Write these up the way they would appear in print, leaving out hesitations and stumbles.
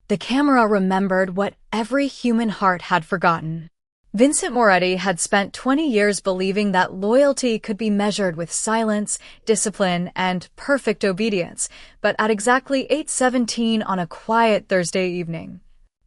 The camera remembered what every human heart had forgotten. Vincent Moretti had spent 20 years believing that loyalty could be measured with silence, discipline, and perfect obedience, but at exactly 8:17 on a quiet Thursday evening,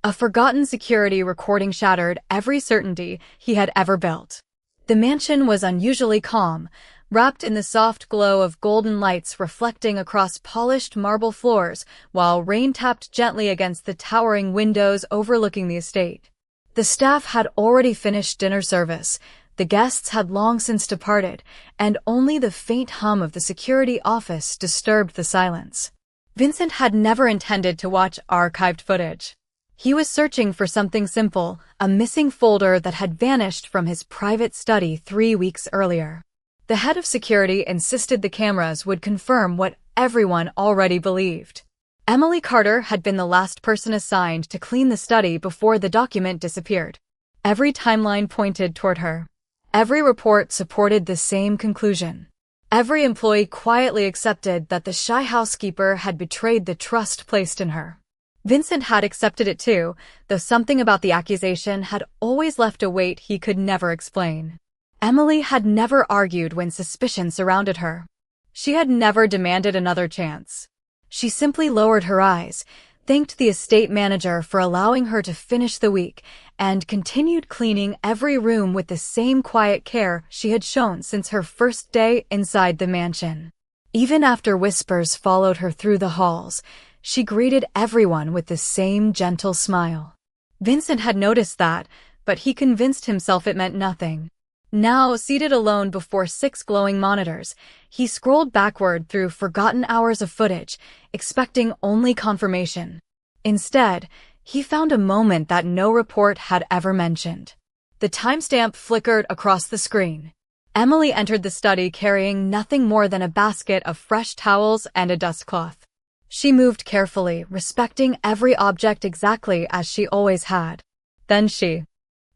a forgotten security recording shattered every certainty he had ever built. The mansion was unusually calm, wrapped in the soft glow of golden lights reflecting across polished marble floors, while rain tapped gently against the towering windows overlooking the estate. The staff had already finished dinner service, the guests had long since departed, and only the faint hum of the security office disturbed the silence. Vincent had never intended to watch archived footage. He was searching for something simple, a missing folder that had vanished from his private study 3 weeks earlier. The head of security insisted the cameras would confirm what everyone already believed. Emily Carter had been the last person assigned to clean the study before the document disappeared. Every timeline pointed toward her. Every report supported the same conclusion. Every employee quietly accepted that the shy housekeeper had betrayed the trust placed in her. Vincent had accepted it too, though something about the accusation had always left a weight he could never explain. Emily had never argued when suspicion surrounded her. She had never demanded another chance. She simply lowered her eyes, thanked the estate manager for allowing her to finish the week, and continued cleaning every room with the same quiet care she had shown since her first day inside the mansion. Even after whispers followed her through the halls, she greeted everyone with the same gentle smile. Vincent had noticed that, but he convinced himself it meant nothing. Now, seated alone before 6 glowing monitors, he scrolled backward through forgotten hours of footage, expecting only confirmation. Instead, he found a moment that no report had ever mentioned. The timestamp flickered across the screen. Emily entered the study carrying nothing more than a basket of fresh towels and a dustcloth. She moved carefully, respecting every object exactly as she always had. Then she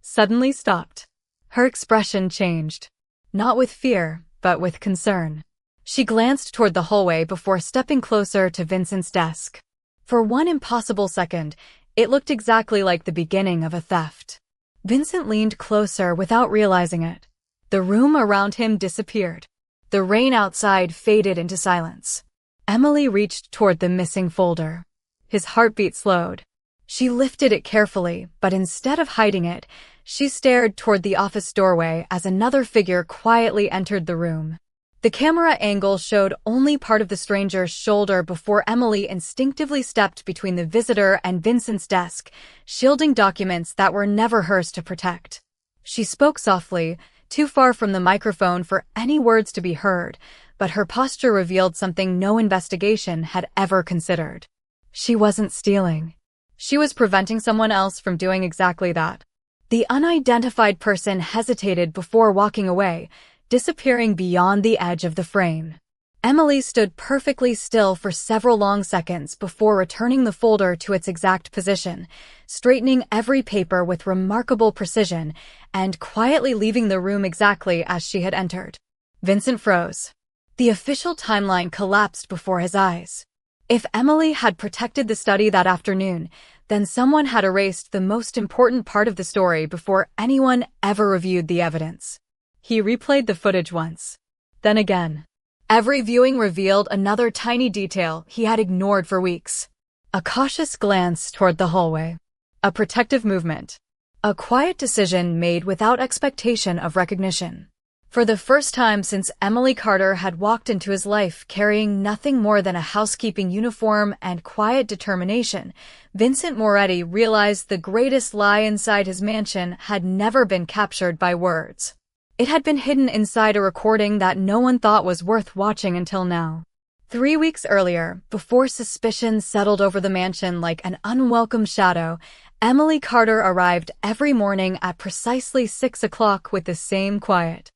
suddenly stopped. Her expression changed. Not with fear, but with concern. She glanced toward the hallway before stepping closer to Vincent's desk. For one impossible second, it looked exactly like the beginning of a theft. Vincent leaned closer without realizing it. The room around him disappeared. The rain outside faded into silence. Emily reached toward the missing folder. His heartbeat slowed. She lifted it carefully, but instead of hiding it, she stared toward the office doorway as another figure quietly entered the room. The camera angle showed only part of the stranger's shoulder before Emily instinctively stepped between the visitor and Vincent's desk, shielding documents that were never hers to protect. She spoke softly, too far from the microphone for any words to be heard, but her posture revealed something no investigation had ever considered. She wasn't stealing. She was preventing someone else from doing exactly that. The unidentified person hesitated before walking away, disappearing beyond the edge of the frame. Emily stood perfectly still for several long seconds before returning the folder to its exact position, straightening every paper with remarkable precision, and quietly leaving the room exactly as she had entered. Vincent froze. The official timeline collapsed before his eyes. If Emily had protected the study that afternoon, then someone had erased the most important part of the story before anyone ever reviewed the evidence. He replayed the footage once. Then again. Every viewing revealed another tiny detail he had ignored for weeks. A cautious glance toward the hallway. A protective movement. A quiet decision made without expectation of recognition. For the first time since Emily Carter had walked into his life carrying nothing more than a housekeeping uniform and quiet determination, Vincent Moretti realized the greatest lie inside his mansion had never been captured by words. It had been hidden inside a recording that no one thought was worth watching until now. 3 weeks earlier, before suspicion settled over the mansion like an unwelcome shadow, Emily Carter arrived every morning at precisely 6 o'clock with the same quiet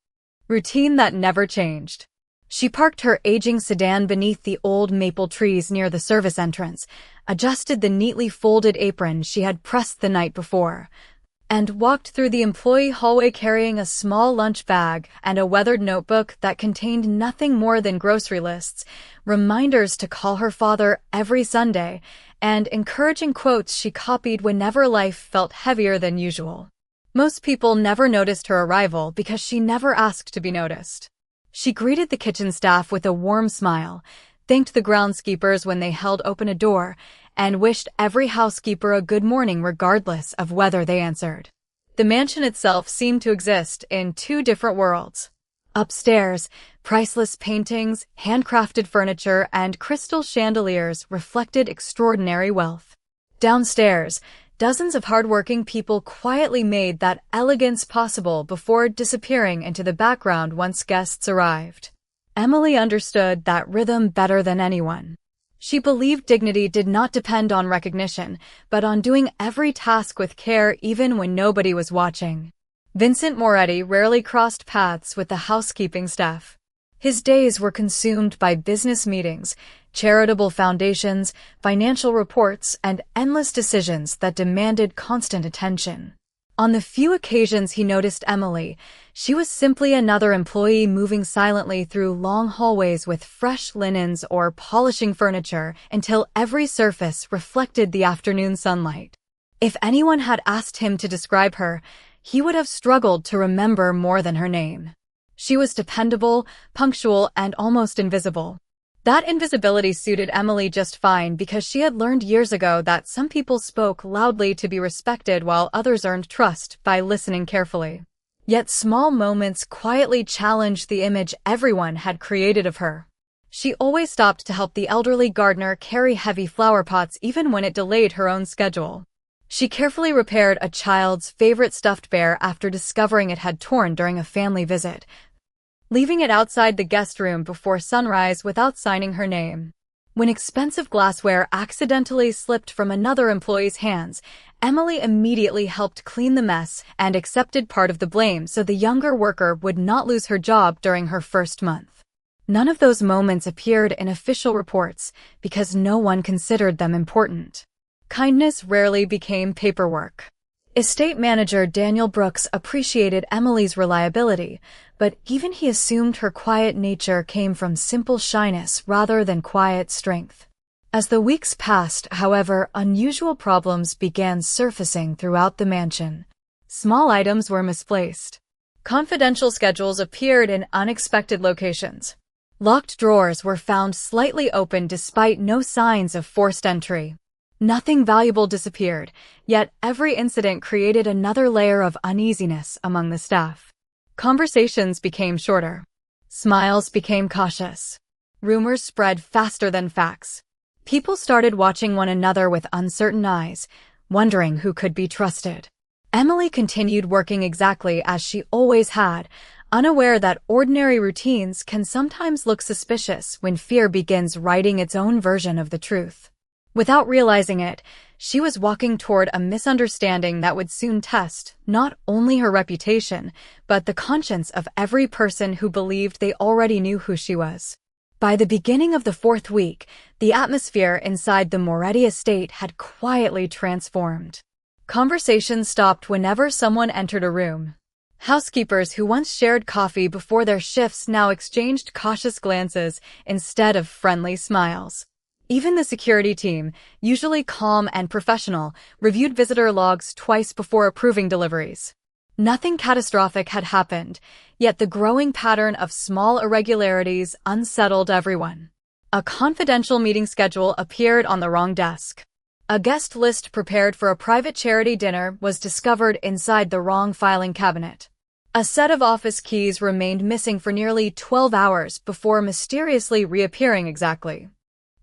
routine that never changed. She parked her aging sedan beneath the old maple trees near the service entrance, adjusted the neatly folded apron she had pressed the night before, and walked through the employee hallway carrying a small lunch bag and a weathered notebook that contained nothing more than grocery lists, reminders to call her father every Sunday, and encouraging quotes she copied whenever life felt heavier than usual. Most people never noticed her arrival because she never asked to be noticed. She greeted the kitchen staff with a warm smile, thanked the groundskeepers when they held open a door, and wished every housekeeper a good morning regardless of whether they answered. The mansion itself seemed to exist in two different worlds. Upstairs, priceless paintings, handcrafted furniture, and crystal chandeliers reflected extraordinary wealth. Downstairs, dozens of hardworking people quietly made that elegance possible before disappearing into the background once guests arrived. Emily understood that rhythm better than anyone. She believed dignity did not depend on recognition, but on doing every task with care even when nobody was watching. Vincent Moretti rarely crossed paths with the housekeeping staff. His days were consumed by business meetings, charitable foundations, financial reports, and endless decisions that demanded constant attention. On the few occasions he noticed Emily, she was simply another employee moving silently through long hallways with fresh linens or polishing furniture until every surface reflected the afternoon sunlight. If anyone had asked him to describe her, he would have struggled to remember more than her name. She was dependable, punctual, and almost invisible. That invisibility suited Emily just fine because she had learned years ago that some people spoke loudly to be respected while others earned trust by listening carefully. Yet small moments quietly challenged the image everyone had created of her. She always stopped to help the elderly gardener carry heavy flower pots even when it delayed her own schedule. She carefully repaired a child's favorite stuffed bear after discovering it had torn during a family visit, leaving it outside the guest room before sunrise without signing her name. When expensive glassware accidentally slipped from another employee's hands, Emily immediately helped clean the mess and accepted part of the blame so the younger worker would not lose her job during her first month. None of those moments appeared in official reports because no one considered them important. Kindness rarely became paperwork. Estate manager Daniel Brooks appreciated Emily's reliability, but even he assumed her quiet nature came from simple shyness rather than quiet strength. As the weeks passed, however, unusual problems began surfacing throughout the mansion. Small items were misplaced. Confidential schedules appeared in unexpected locations. Locked drawers were found slightly open despite no signs of forced entry. Nothing valuable disappeared, yet every incident created another layer of uneasiness among the staff. Conversations became shorter. Smiles became cautious. Rumors spread faster than facts. People started watching one another with uncertain eyes, wondering who could be trusted. Emily continued working exactly as she always had, unaware that ordinary routines can sometimes look suspicious when fear begins writing its own version of the truth. Without realizing it, she was walking toward a misunderstanding that would soon test not only her reputation, but the conscience of every person who believed they already knew who she was. By the beginning of the fourth week, the atmosphere inside the Moretti estate had quietly transformed. Conversations stopped whenever someone entered a room. Housekeepers who once shared coffee before their shifts now exchanged cautious glances instead of friendly smiles. Even the security team, usually calm and professional, reviewed visitor logs twice before approving deliveries. Nothing catastrophic had happened, yet the growing pattern of small irregularities unsettled everyone. A confidential meeting schedule appeared on the wrong desk. A guest list prepared for a private charity dinner was discovered inside the wrong filing cabinet. A set of office keys remained missing for nearly 12 hours before mysteriously reappearing exactly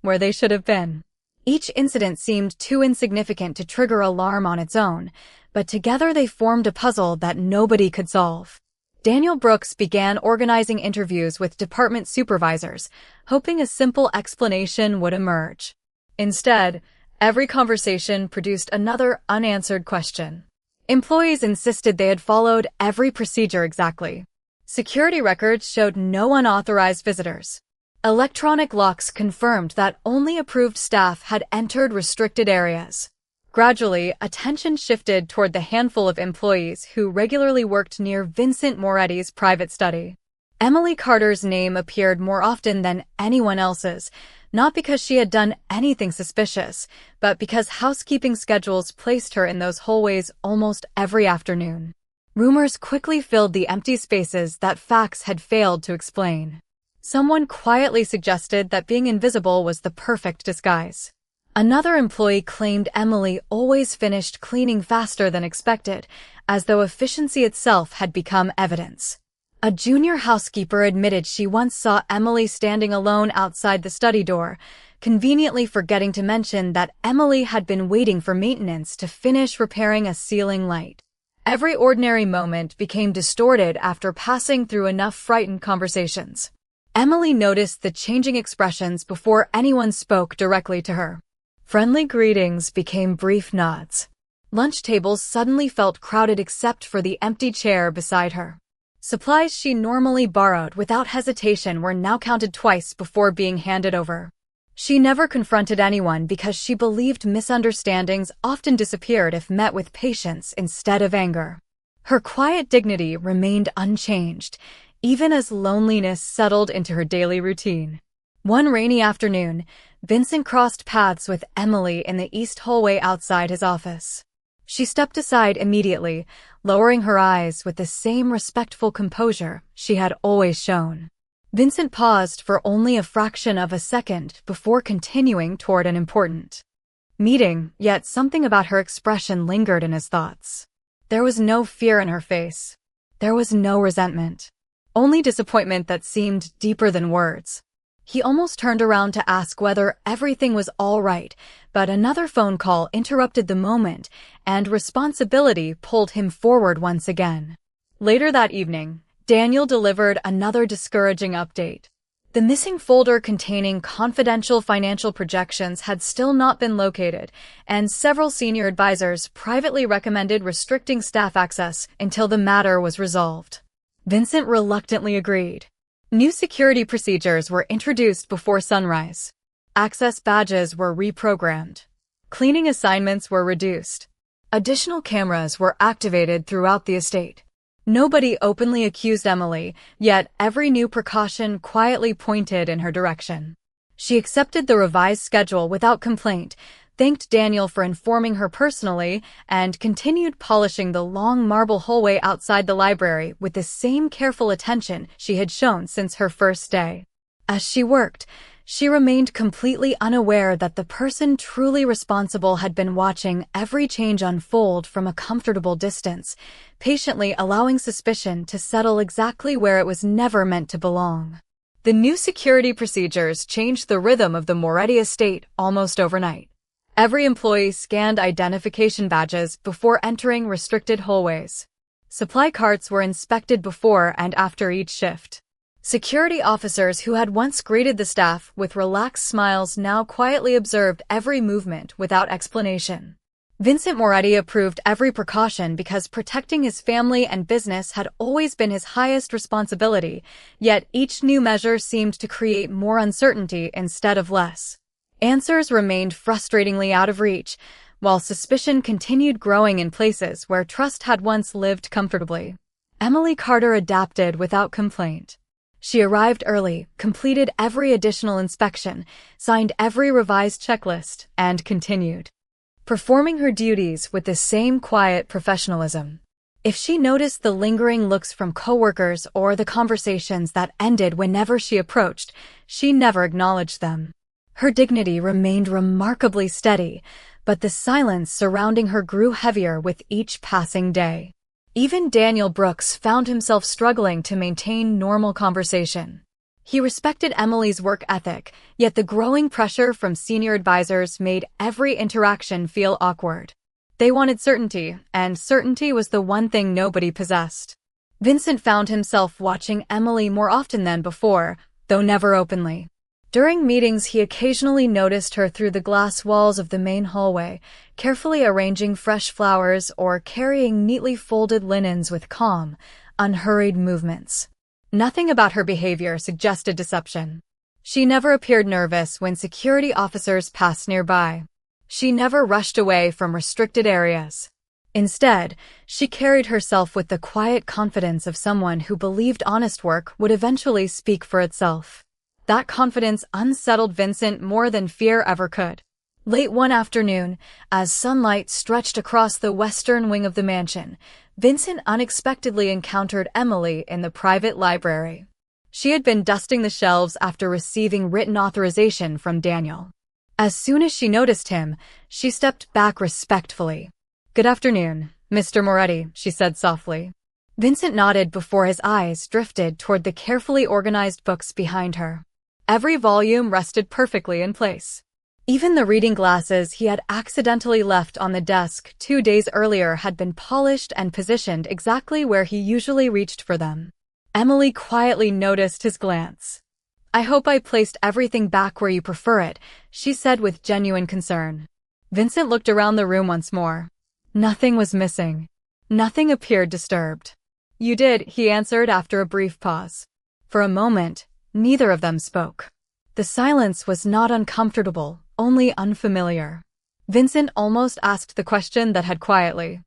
where they should have been. Each incident seemed too insignificant to trigger alarm on its own, but together they formed a puzzle that nobody could solve. Daniel Brooks began organizing interviews with department supervisors, hoping a simple explanation would emerge. Instead, every conversation produced another unanswered question. Employees insisted they had followed every procedure exactly. Security records showed no unauthorized visitors. Electronic locks confirmed that only approved staff had entered restricted areas. Gradually, attention shifted toward the handful of employees who regularly worked near Vincent Moretti's private study. Emily Carter's name appeared more often than anyone else's, not because she had done anything suspicious, but because housekeeping schedules placed her in those hallways almost every afternoon. Rumors quickly filled the empty spaces that facts had failed to explain. Someone quietly suggested that being invisible was the perfect disguise. Another employee claimed Emily always finished cleaning faster than expected, as though efficiency itself had become evidence. A junior housekeeper admitted she once saw Emily standing alone outside the study door, conveniently forgetting to mention that Emily had been waiting for maintenance to finish repairing a ceiling light. Every ordinary moment became distorted after passing through enough frightened conversations. Emily noticed the changing expressions before anyone spoke directly to her. Friendly greetings became brief nods. Lunch tables suddenly felt crowded except for the empty chair beside her. Supplies she normally borrowed without hesitation were now counted twice before being handed over. She never confronted anyone because she believed misunderstandings often disappeared if met with patience instead of anger. Her quiet dignity remained unchanged, even as loneliness settled into her daily routine. One rainy afternoon, Vincent crossed paths with Emily in the east hallway outside his office. She stepped aside immediately, lowering her eyes with the same respectful composure she had always shown. Vincent paused for only a fraction of a second before continuing toward an important meeting, yet something about her expression lingered in his thoughts. There was no fear in her face. There was no resentment. Only disappointment that seemed deeper than words. He almost turned around to ask whether everything was all right, but another phone call interrupted the moment, and responsibility pulled him forward once again. Later that evening, Daniel delivered another discouraging update. The missing folder containing confidential financial projections had still not been located, and several senior advisors privately recommended restricting staff access until the matter was resolved. Vincent reluctantly agreed. New security procedures were introduced before sunrise. Access badges were reprogrammed. Cleaning assignments were reduced. Additional cameras were activated throughout the estate. Nobody openly accused Emily, yet every new precaution quietly pointed in her direction. She accepted the revised schedule without complaint, thanked Daniel for informing her personally, and continued polishing the long marble hallway outside the library with the same careful attention she had shown since her first day. As she worked, she remained completely unaware that the person truly responsible had been watching every change unfold from a comfortable distance, patiently allowing suspicion to settle exactly where it was never meant to belong. The new security procedures changed the rhythm of the Moretti estate almost overnight. Every employee scanned identification badges before entering restricted hallways. Supply carts were inspected before and after each shift. Security officers who had once greeted the staff with relaxed smiles now quietly observed every movement without explanation. Vincent Moretti approved every precaution because protecting his family and business had always been his highest responsibility, yet each new measure seemed to create more uncertainty instead of less. Answers remained frustratingly out of reach, while suspicion continued growing in places where trust had once lived comfortably. Emily Carter adapted without complaint. She arrived early, completed every additional inspection, signed every revised checklist, and continued performing her duties with the same quiet professionalism. If she noticed the lingering looks from coworkers or the conversations that ended whenever she approached, she never acknowledged them. Her dignity remained remarkably steady, but the silence surrounding her grew heavier with each passing day. Even Daniel Brooks found himself struggling to maintain normal conversation. He respected Emily's work ethic, yet the growing pressure from senior advisors made every interaction feel awkward. They wanted certainty, and certainty was the one thing nobody possessed. Vincent found himself watching Emily more often than before, though never openly. During meetings, he occasionally noticed her through the glass walls of the main hallway, carefully arranging fresh flowers or carrying neatly folded linens with calm, unhurried movements. Nothing about her behavior suggested deception. She never appeared nervous when security officers passed nearby. She never rushed away from restricted areas. Instead, she carried herself with the quiet confidence of someone who believed honest work would eventually speak for itself. That confidence unsettled Vincent more than fear ever could. Late one afternoon, as sunlight stretched across the western wing of the mansion, Vincent unexpectedly encountered Emily in the private library. She had been dusting the shelves after receiving written authorization from Daniel. As soon as she noticed him, she stepped back respectfully. "Good afternoon, Mr. Moretti," she said softly. Vincent nodded before his eyes drifted toward the carefully organized books behind her. Every volume rested perfectly in place. Even the reading glasses he had accidentally left on the desk 2 days earlier had been polished and positioned exactly where he usually reached for them. Emily quietly noticed his glance. "I hope I placed everything back where you prefer it," she said with genuine concern. Vincent looked around the room once more. Nothing was missing. Nothing appeared disturbed. "You did," he answered after a brief pause. For a moment, neither of them spoke. The silence was not uncomfortable, only unfamiliar. Vincent almost asked the question that had quietly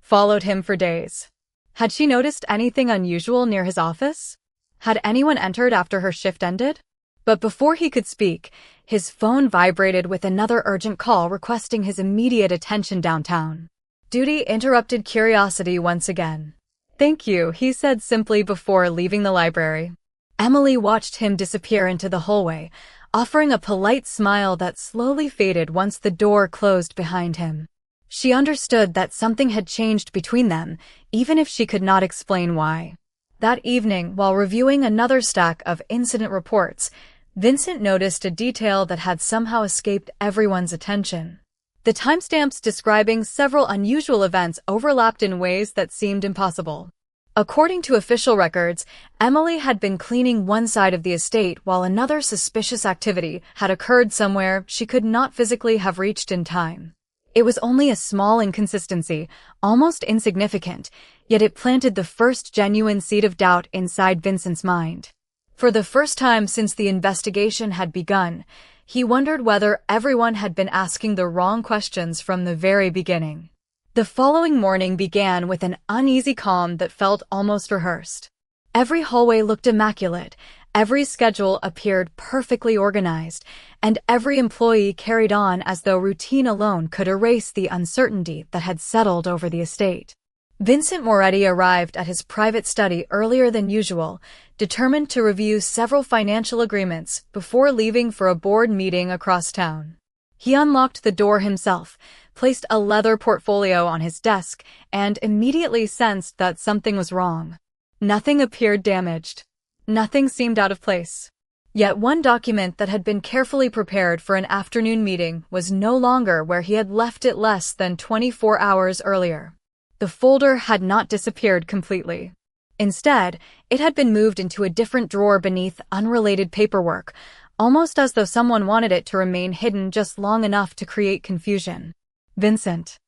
followed him for days. Had she noticed anything unusual near his office? Had anyone entered after her shift ended? But before he could speak, his phone vibrated with another urgent call requesting his immediate attention downtown. Duty interrupted curiosity once again. "Thank you," he said simply before leaving the library. Emily watched him disappear into the hallway, offering a polite smile that slowly faded once the door closed behind him. She understood that something had changed between them, even if she could not explain why. That evening, while reviewing another stack of incident reports, Vincent noticed a detail that had somehow escaped everyone's attention. The timestamps describing several unusual events overlapped in ways that seemed impossible. According to official records, Emily had been cleaning one side of the estate while another suspicious activity had occurred somewhere she could not physically have reached in time. It was only a small inconsistency, almost insignificant, yet it planted the first genuine seed of doubt inside Vincent's mind. For the first time since the investigation had begun, he wondered whether everyone had been asking the wrong questions from the very beginning. The following morning began with an uneasy calm that felt almost rehearsed. Every hallway looked immaculate, every schedule appeared perfectly organized, and every employee carried on as though routine alone could erase the uncertainty that had settled over the estate. Vincent Moretti arrived at his private study earlier than usual, determined to review several financial agreements before leaving for a board meeting across town. He unlocked the door himself, placed a leather portfolio on his desk, and immediately sensed that something was wrong. Nothing appeared damaged. Nothing seemed out of place. Yet one document that had been carefully prepared for an afternoon meeting was no longer where he had left it less than 24 hours earlier. The folder had not disappeared completely. Instead, it had been moved into a different drawer beneath unrelated paperwork, almost as though someone wanted it to remain hidden just long enough to create confusion. Vincent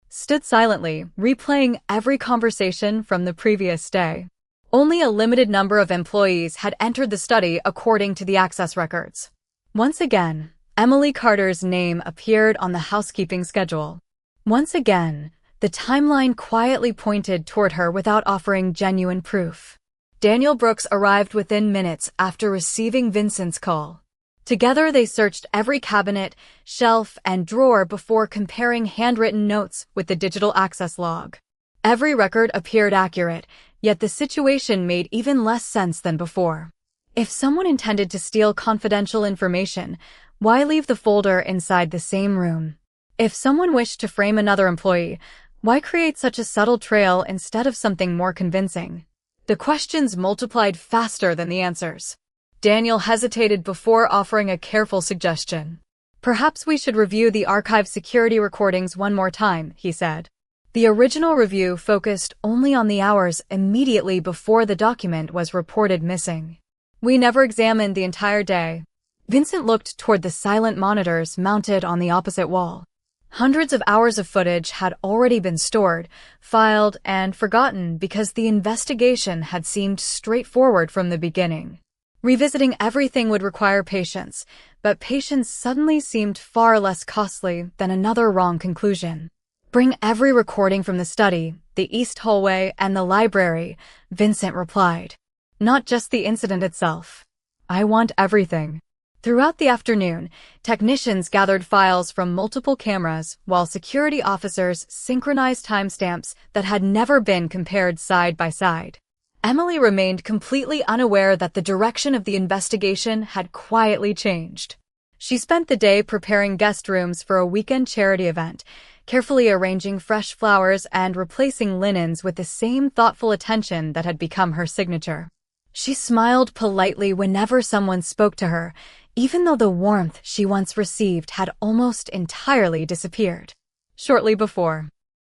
stood silently, replaying every conversation from the previous day. Only a limited number of employees had entered the study according to the access records. Once again, Emily Carter's name appeared on the housekeeping schedule. Once again, the timeline quietly pointed toward her without offering genuine proof. Daniel Brooks arrived within minutes after receiving Vincent's call. Together they searched every cabinet, shelf, and drawer before comparing handwritten notes with the digital access log. Every record appeared accurate, yet the situation made even less sense than before. If someone intended to steal confidential information, why leave the folder inside the same room? If someone wished to frame another employee, why create such a subtle trail instead of something more convincing? The questions multiplied faster than the answers. Daniel hesitated before offering a careful suggestion. "Perhaps we should review the archive security recordings one more time," he said. The original review focused only on the hours immediately before the document was reported missing. "We never examined the entire day." Vincent looked toward the silent monitors mounted on the opposite wall. Hundreds of hours of footage had already been stored, filed, and forgotten because the investigation had seemed straightforward from the beginning. Revisiting everything would require patience, but patience suddenly seemed far less costly than another wrong conclusion. "Bring every recording from the study, the east hallway, and the library," Vincent replied. "Not just the incident itself. I want everything." Throughout the afternoon, technicians gathered files from multiple cameras while security officers synchronized timestamps that had never been compared side by side. Emily remained completely unaware that the direction of the investigation had quietly changed. She spent the day preparing guest rooms for a weekend charity event, carefully arranging fresh flowers and replacing linens with the same thoughtful attention that had become her signature. She smiled politely whenever someone spoke to her, even though the warmth she once received had almost entirely disappeared. Shortly before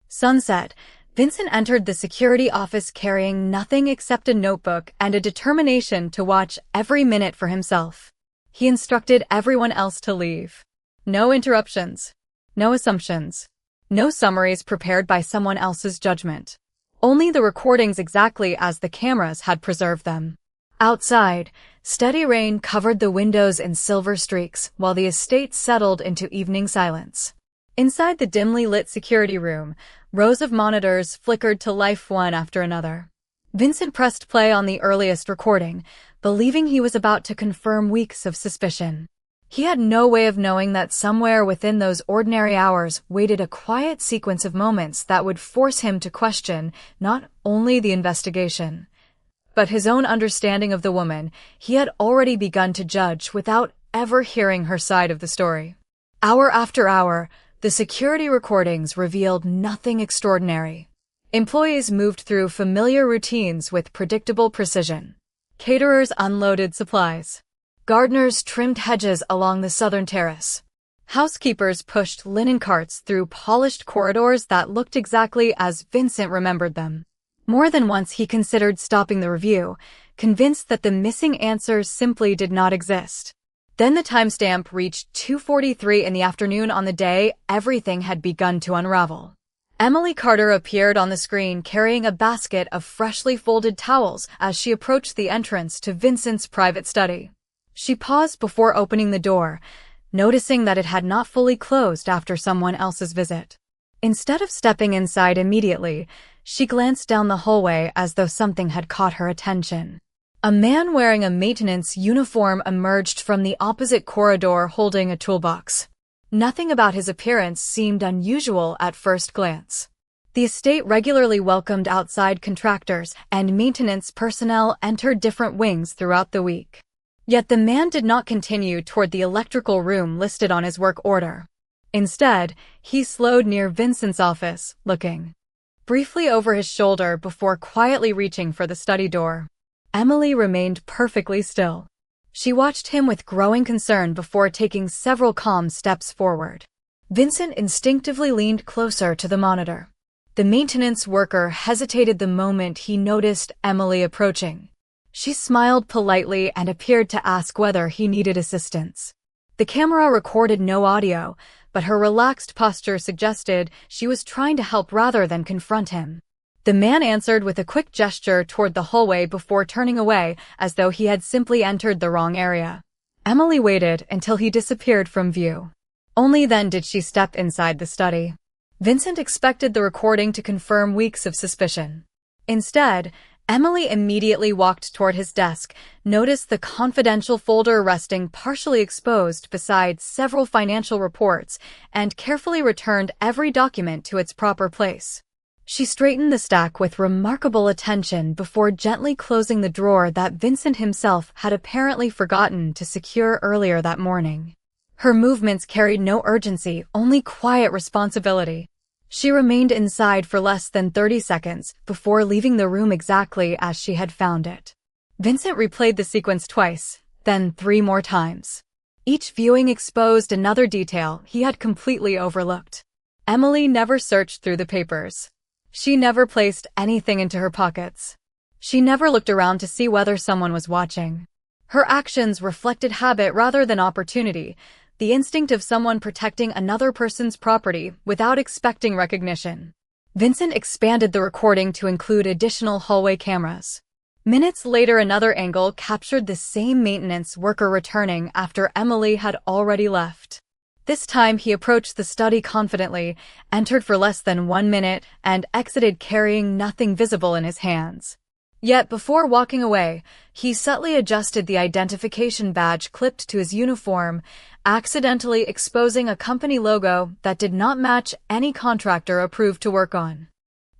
sunset, Vincent entered the security office carrying nothing except a notebook and a determination to watch every minute for himself. He instructed everyone else to leave. No interruptions, no assumptions, no summaries prepared by someone else's judgment. Only the recordings exactly as the cameras had preserved them. Outside, steady rain covered the windows in silver streaks while the estate settled into evening silence. Inside the dimly lit security room, rows of monitors flickered to life one after another. Vincent pressed play on the earliest recording, believing he was about to confirm weeks of suspicion. He had no way of knowing that somewhere within those ordinary hours waited a quiet sequence of moments that would force him to question not only the investigation, but his own understanding of the woman he had already begun to judge without ever hearing her side of the story. Hour after hour, the security recordings revealed nothing extraordinary. Employees moved through familiar routines with predictable precision. Caterers unloaded supplies. Gardeners trimmed hedges along the southern terrace. Housekeepers pushed linen carts through polished corridors that looked exactly as Vincent remembered them. More than once he considered stopping the review, convinced that the missing answers simply did not exist. Then the timestamp reached 2:43 in the afternoon on the day everything had begun to unravel. Emily Carter appeared on the screen carrying a basket of freshly folded towels as she approached the entrance to Vincent's private study. She paused before opening the door, noticing that it had not fully closed after someone else's visit. Instead of stepping inside immediately, she glanced down the hallway as though something had caught her attention. A man wearing a maintenance uniform emerged from the opposite corridor holding a toolbox. Nothing about his appearance seemed unusual at first glance. The estate regularly welcomed outside contractors, and maintenance personnel entered different wings throughout the week. Yet the man did not continue toward the electrical room listed on his work order. Instead, he slowed near Vincent's office, looking briefly over his shoulder before quietly reaching for the study door. Emily remained perfectly still. She watched him with growing concern before taking several calm steps forward. Vincent instinctively leaned closer to the monitor. The maintenance worker hesitated the moment he noticed Emily approaching. She smiled politely and appeared to ask whether he needed assistance. The camera recorded no audio, but her relaxed posture suggested she was trying to help rather than confront him. The man answered with a quick gesture toward the hallway before turning away as though he had simply entered the wrong area. Emily waited until he disappeared from view. Only then did she step inside the study. Vincent expected the recording to confirm weeks of suspicion. Instead, Emily immediately walked toward his desk, noticed the confidential folder resting partially exposed beside several financial reports, and carefully returned every document to its proper place. She straightened the stack with remarkable attention before gently closing the drawer that Vincent himself had apparently forgotten to secure earlier that morning. Her movements carried no urgency, only quiet responsibility. She remained inside for less than 30 seconds before leaving the room exactly as she had found it. Vincent replayed the sequence twice, then 3 more times. Each viewing exposed another detail he had completely overlooked. Emily never searched through the papers. She never placed anything into her pockets. She never looked around to see whether someone was watching. Her actions reflected habit rather than opportunity, the instinct of someone protecting another person's property without expecting recognition. Vincent expanded the recording to include additional hallway cameras. Minutes later, another angle captured the same maintenance worker returning after Emily had already left. This time, he approached the study confidently, entered for less than 1 minute, and exited carrying nothing visible in his hands. Yet before walking away, he subtly adjusted the identification badge clipped to his uniform, accidentally exposing a company logo that did not match any contractor approved to work on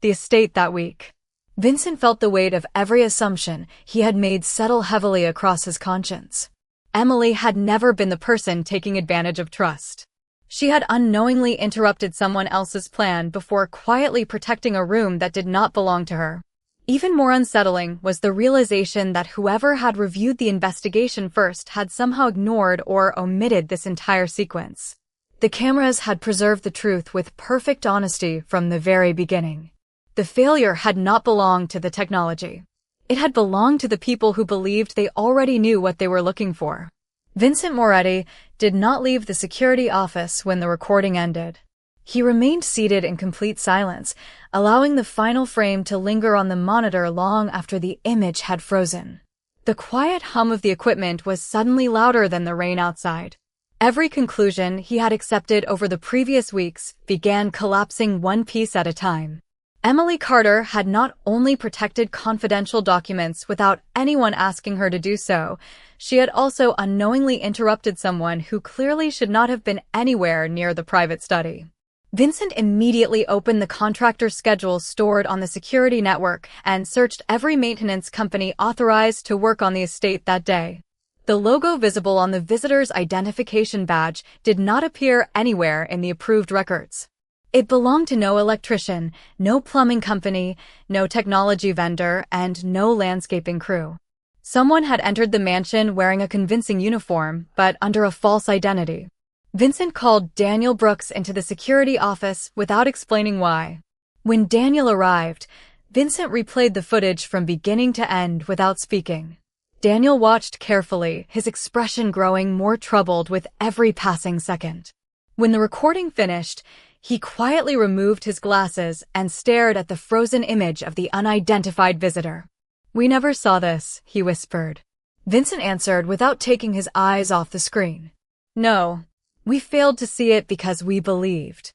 the estate that week. Vincent felt the weight of every assumption he had made settle heavily across his conscience. Emily had never been the person taking advantage of trust. She had unknowingly interrupted someone else's plan before quietly protecting a room that did not belong to her. Even more unsettling was the realization that whoever had reviewed the investigation first had somehow ignored or omitted this entire sequence. The cameras had preserved the truth with perfect honesty from the very beginning. The failure had not belonged to the technology. It had belonged to the people who believed they already knew what they were looking for. Vincent Moretti did not leave the security office when the recording ended. He remained seated in complete silence, allowing the final frame to linger on the monitor long after the image had frozen. The quiet hum of the equipment was suddenly louder than the rain outside. Every conclusion he had accepted over the previous weeks began collapsing one piece at a time. Emily Carter had not only protected confidential documents without anyone asking her to do so, she had also unknowingly interrupted someone who clearly should not have been anywhere near the private study. Vincent immediately opened the contractor's schedule stored on the security network and searched every maintenance company authorized to work on the estate that day. The logo visible on the visitor's identification badge did not appear anywhere in the approved records. It belonged to no electrician, no plumbing company, no technology vendor, and no landscaping crew. Someone had entered the mansion wearing a convincing uniform, but under a false identity. Vincent called Daniel Brooks into the security office without explaining why. When Daniel arrived, Vincent replayed the footage from beginning to end without speaking. Daniel watched carefully, his expression growing more troubled with every passing second. When the recording finished, he quietly removed his glasses and stared at the frozen image of the unidentified visitor. "We never saw this," he whispered. Vincent answered without taking his eyes off the screen. "No. We failed to see it because we believed."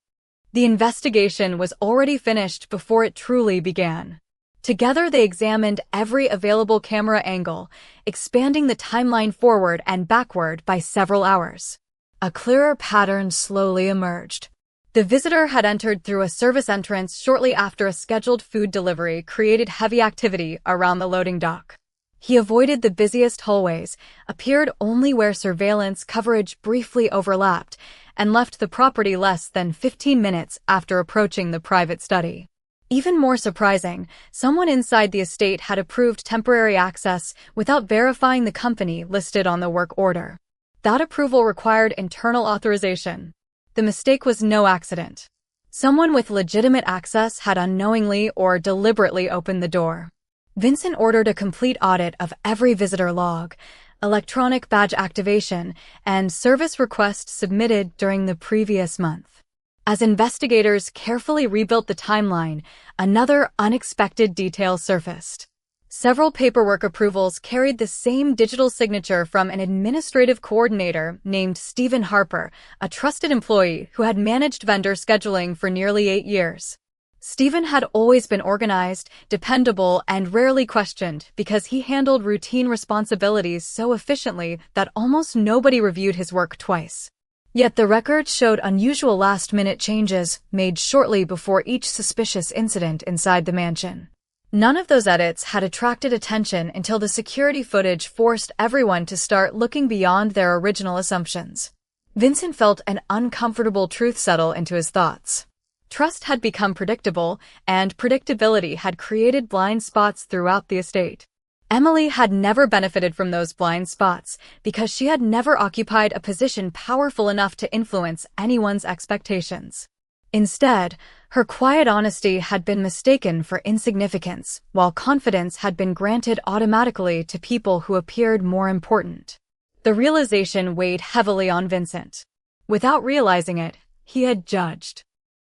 The investigation was already finished before it truly began. Together they examined every available camera angle, expanding the timeline forward and backward by several hours. A clearer pattern slowly emerged. The visitor had entered through a service entrance shortly after a scheduled food delivery created heavy activity around the loading dock. He avoided the busiest hallways, appeared only where surveillance coverage briefly overlapped, and left the property less than 15 minutes after approaching the private study. Even more surprising, someone inside the estate had approved temporary access without verifying the company listed on the work order. That approval required internal authorization. The mistake was no accident. Someone with legitimate access had unknowingly or deliberately opened the door. Vincent ordered a complete audit of every visitor log, electronic badge activation, and service requests submitted during the previous month. As investigators carefully rebuilt the timeline, another unexpected detail surfaced. Several paperwork approvals carried the same digital signature from an administrative coordinator named Stephen Harper, a trusted employee who had managed vendor scheduling for nearly 8 years. Stephen had always been organized, dependable, and rarely questioned because he handled routine responsibilities so efficiently that almost nobody reviewed his work twice. Yet the records showed unusual last-minute changes made shortly before each suspicious incident inside the mansion. None of those edits had attracted attention until the security footage forced everyone to start looking beyond their original assumptions. Vincent felt an uncomfortable truth settle into his thoughts. Trust had become predictable, and predictability had created blind spots throughout the estate. Emily had never benefited from those blind spots because she had never occupied a position powerful enough to influence anyone's expectations. Instead, her quiet honesty had been mistaken for insignificance, while confidence had been granted automatically to people who appeared more important. The realization weighed heavily on Vincent. Without realizing it, he had judged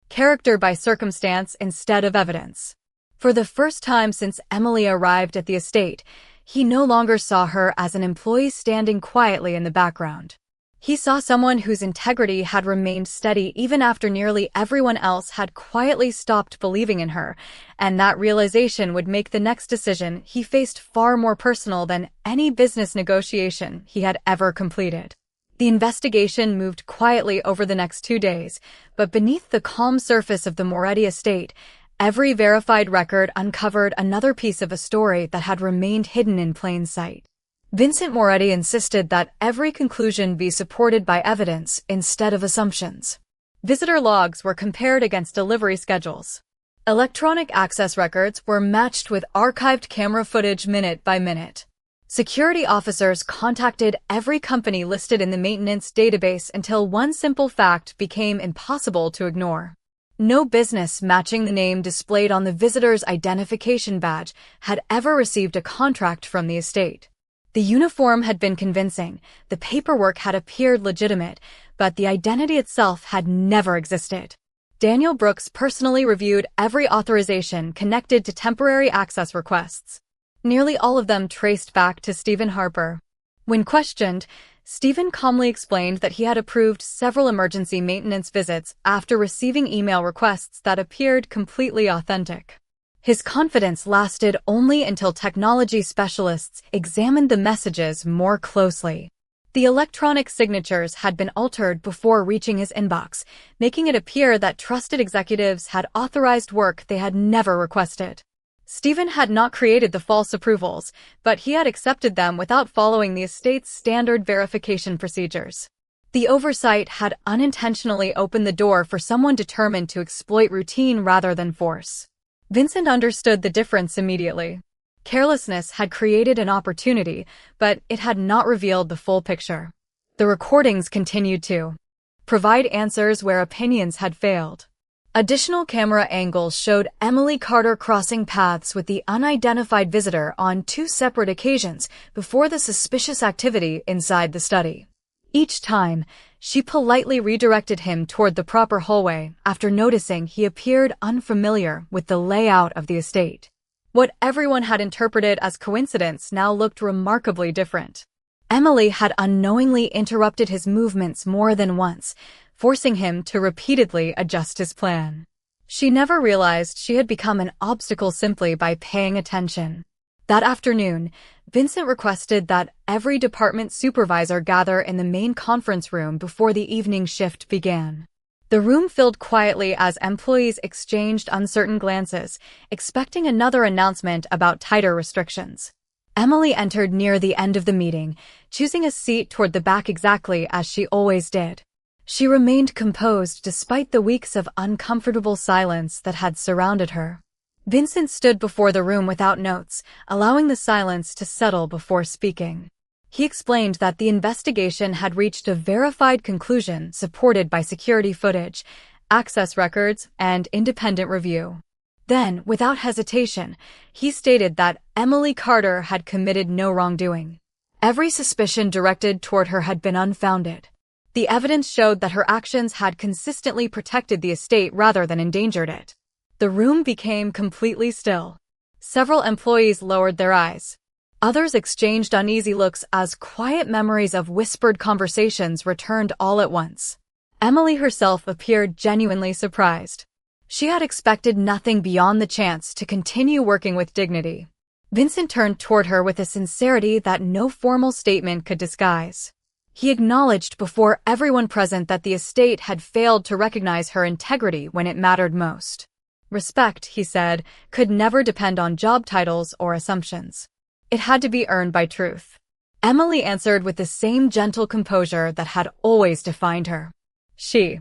character by circumstance instead of evidence. For the first time since Emily arrived at the estate, he no longer saw her as an employee standing quietly in the background. He saw someone whose integrity had remained steady even after nearly everyone else had quietly stopped believing in her, and that realization would make the next decision he faced far more personal than any business negotiation he had ever completed. The investigation moved quietly over the next 2 days, but beneath the calm surface of the Moretti estate, every verified record uncovered another piece of a story that had remained hidden in plain sight. Vincent Moretti insisted that every conclusion be supported by evidence instead of assumptions. Visitor logs were compared against delivery schedules. Electronic access records were matched with archived camera footage minute by minute. Security officers contacted every company listed in the maintenance database until one simple fact became impossible to ignore. No business matching the name displayed on the visitor's identification badge had ever received a contract from the estate. The uniform had been convincing, the paperwork had appeared legitimate, but the identity itself had never existed. Daniel Brooks personally reviewed every authorization connected to temporary access requests. Nearly all of them traced back to Stephen Harper. When questioned, Stephen calmly explained that he had approved several emergency maintenance visits after receiving email requests that appeared completely authentic. His confidence lasted only until technology specialists examined the messages more closely. The electronic signatures had been altered before reaching his inbox, making it appear that trusted executives had authorized work they had never requested. Stephen had not created the false approvals, but he had accepted them without following the estate's standard verification procedures. The oversight had unintentionally opened the door for someone determined to exploit routine rather than force. Vincent understood the difference immediately. Carelessness had created an opportunity, but it had not revealed the full picture. The recordings continued to provide answers where opinions had failed. Additional camera angles showed Emily Carter crossing paths with the unidentified visitor on 2 separate occasions before the suspicious activity inside the study. Each time, she politely redirected him toward the proper hallway after noticing he appeared unfamiliar with the layout of the estate. What everyone had interpreted as coincidence now looked remarkably different. Emily had unknowingly interrupted his movements more than once, forcing him to repeatedly adjust his plan. She never realized she had become an obstacle simply by paying attention. That afternoon, Vincent requested that every department supervisor gather in the main conference room before the evening shift began. The room filled quietly as employees exchanged uncertain glances, expecting another announcement about tighter restrictions. Emily entered near the end of the meeting, choosing a seat toward the back exactly as she always did. She remained composed despite the weeks of uncomfortable silence that had surrounded her. Vincent stood before the room without notes, allowing the silence to settle before speaking. He explained that the investigation had reached a verified conclusion supported by security footage, access records, and independent review. Then, without hesitation, he stated that Emily Carter had committed no wrongdoing. Every suspicion directed toward her had been unfounded. The evidence showed that her actions had consistently protected the estate rather than endangered it. The room became completely still. Several employees lowered their eyes. Others exchanged uneasy looks as quiet memories of whispered conversations returned all at once. Emily herself appeared genuinely surprised. She had expected nothing beyond the chance to continue working with dignity. Vincent turned toward her with a sincerity that no formal statement could disguise. He acknowledged before everyone present that the estate had failed to recognize her integrity when it mattered most. Respect, he said, could never depend on job titles or assumptions. It had to be earned by truth. Emily answered with the same gentle composure that had always defined her. She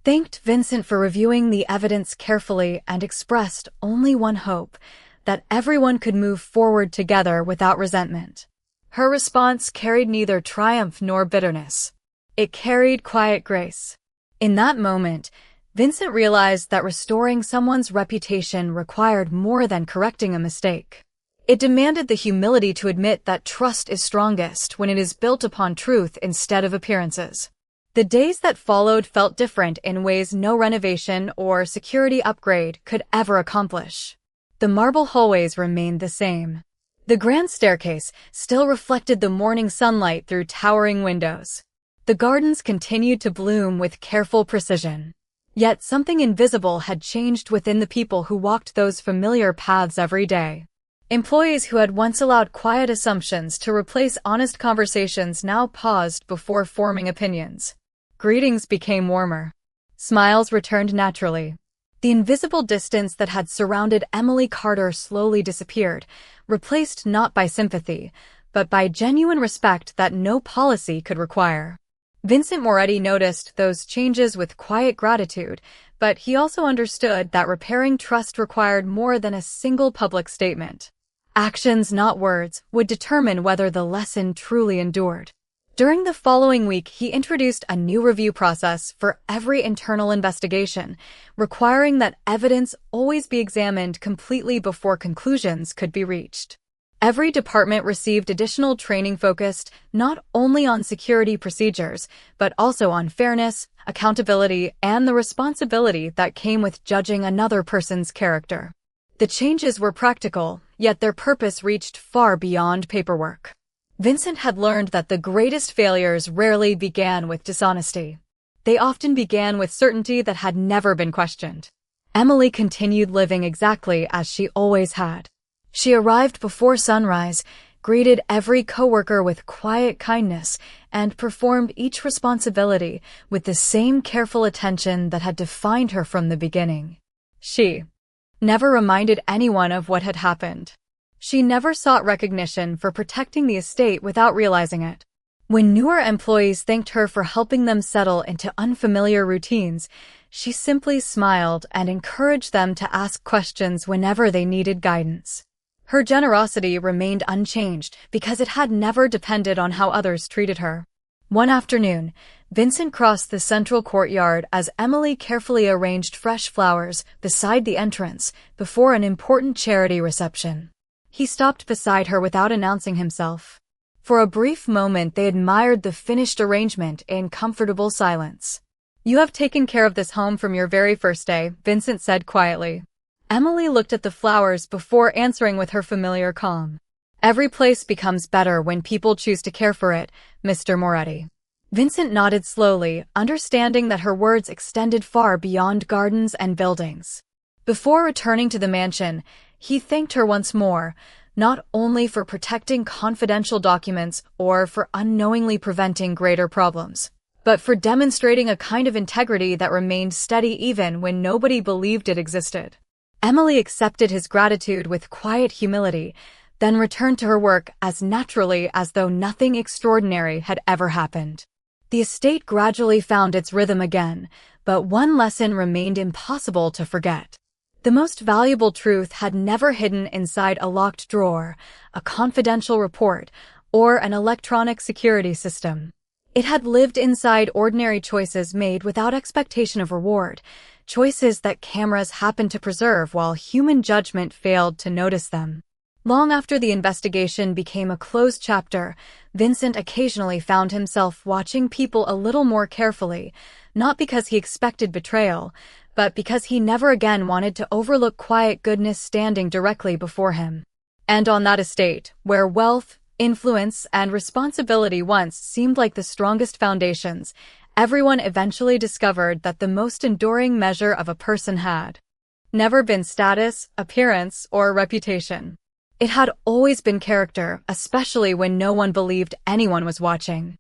thanked Vincent for reviewing the evidence carefully and expressed only one hope, that everyone could move forward together without resentment. Her response carried neither triumph nor bitterness. It carried quiet grace. In that moment, Vincent realized that restoring someone's reputation required more than correcting a mistake. It demanded the humility to admit that trust is strongest when it is built upon truth instead of appearances. The days that followed felt different in ways no renovation or security upgrade could ever accomplish. The marble hallways remained the same. The grand staircase still reflected the morning sunlight through towering windows. The gardens continued to bloom with careful precision. Yet something invisible had changed within the people who walked those familiar paths every day. Employees who had once allowed quiet assumptions to replace honest conversations now paused before forming opinions. Greetings became warmer. Smiles returned naturally. The invisible distance that had surrounded Emily Carter slowly disappeared, replaced not by sympathy, but by genuine respect that no policy could require. Vincent Moretti noticed those changes with quiet gratitude, but he also understood that repairing trust required more than a single public statement. Actions, not words, would determine whether the lesson truly endured. During the following week, he introduced a new review process for every internal investigation, requiring that evidence always be examined completely before conclusions could be reached. Every department received additional training focused not only on security procedures, but also on fairness, accountability, and the responsibility that came with judging another person's character. The changes were practical, yet their purpose reached far beyond paperwork. Vincent had learned that the greatest failures rarely began with dishonesty. They often began with certainty that had never been questioned. Emily continued living exactly as she always had. She arrived before sunrise, greeted every coworker with quiet kindness, and performed each responsibility with the same careful attention that had defined her from the beginning. She never reminded anyone of what had happened. She never sought recognition for protecting the estate without realizing it. When newer employees thanked her for helping them settle into unfamiliar routines, she simply smiled and encouraged them to ask questions whenever they needed guidance. Her generosity remained unchanged because it had never depended on how others treated her. One afternoon, Vincent crossed the central courtyard as Emily carefully arranged fresh flowers beside the entrance before an important charity reception. He stopped beside her without announcing himself. For a brief moment, they admired the finished arrangement in comfortable silence. "You have taken care of this home from your very first day," Vincent said quietly. Emily looked at the flowers before answering with her familiar calm. "Every place becomes better when people choose to care for it, Mr. Moretti." Vincent nodded slowly, understanding that her words extended far beyond gardens and buildings. Before returning to the mansion, he thanked her once more, not only for protecting confidential documents or for unknowingly preventing greater problems, but for demonstrating a kind of integrity that remained steady even when nobody believed it existed. Emily accepted his gratitude with quiet humility, then returned to her work as naturally as though nothing extraordinary had ever happened. The estate gradually found its rhythm again, but one lesson remained impossible to forget. The most valuable truth had never hidden inside a locked drawer, a confidential report, or an electronic security system. It had lived inside ordinary choices made without expectation of reward, choices that cameras happened to preserve while human judgment failed to notice them. Long after the investigation became a closed chapter, Vincent occasionally found himself watching people a little more carefully, not because he expected betrayal, but because he never again wanted to overlook quiet goodness standing directly before him. And on that estate, where wealth, influence, and responsibility once seemed like the strongest foundations, everyone eventually discovered that the most enduring measure of a person had never been status, appearance, or reputation. It had always been character, especially when no one believed anyone was watching.